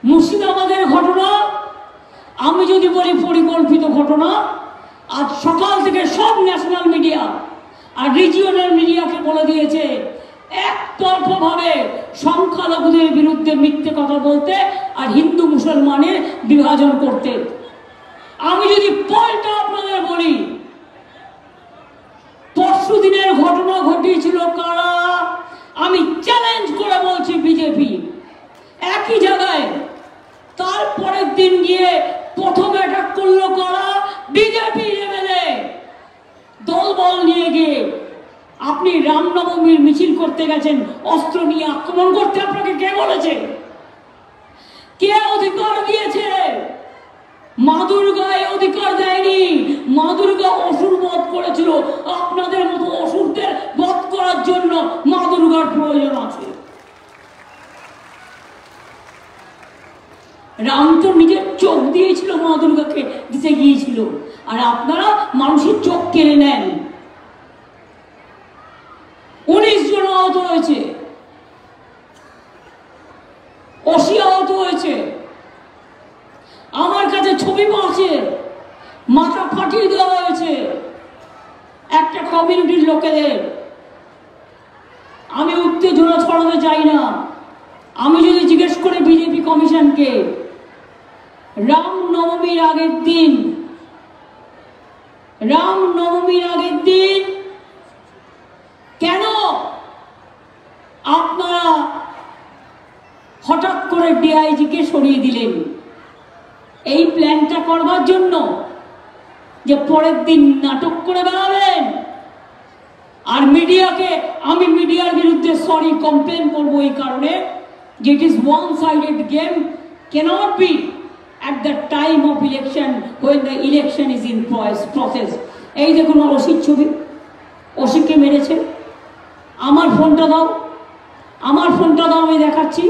মুর্শিদাবাদের ঘটনা আমি যদি বলি পরিকল্পিত ঘটনা, আজ সকাল থেকে সব ন্যাশনাল মিডিয়া আর রিজিওনাল মিডিয়াকে বলে দিয়েছে একতরফাভাবে সংখ্যালঘুদের বিরুদ্ধে মিথ্যে কথা বলতে আর হিন্দু মুসলমানের বিভাজন করতে। আমি যদি পয়েন্টটা আপনাদের বলি, পরশু দিনের ঘটনা ঘটিয়েছিল কারা? আমি চ্যালেঞ্জ করে বলছি বিজেপি। একই জায়গায় তারপরের দিন গিয়ে প্রথম অ্যাটাক করলো কারা? বিজেপি এমএলএ দলবল নিয়ে গিয়ে। আপনি রামনবমীর মিছিল করতে গেছেন, অস্ত্র নিয়ে আক্রমণ করতে আপনাকে কে বলেছে? কে অধিকার দিয়েছে? মা দুর্গায় অধিকার দেয়নি। মা দুর্গা অসুর বধ করেছিল। আপনাদের মতো অসুরদের বধ করার জন্য মা দুর্গার প্রয়োজন আছে। রাম তো নিজের চোখ দিয়েছিল, মা দুর্গাকে দিতে গিয়েছিল, আর আপনারা মানুষের চোখ কেড়ে নেন। 19 জন আহত হয়েছে, 80 আহত হয়েছে। আমার কাছে ছবি আছে, মাথা ফাটিয়ে দেওয়া হয়েছে একটা কমিউনিটির লোকেদের। আমি উত্তেজনা ছড়াতে চাই না। আমি যদি জিজ্ঞেস করে বিজেপি কমিশনকে, রামনবমীর আগের দিন কেন আপনারা হঠাৎ করে ডিআইজিকে সরিয়ে দিলেন? এই প্ল্যানটা করবার জন্য যে পরের দিন নাটক করে বেড়াবেন। আর মিডিয়াকে, আমি মিডিয়ার বিরুদ্ধে সরি কমপ্লেন করবো এই কারণে যে it is one sided game, cannot be at the time of election when the election is in process. এই দেখুন অসির ছবি, অসিকে মেরেছে। আমার ফোনটা দাও, আমি দেখাচ্ছি।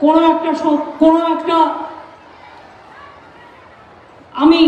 কোনো একটা আমি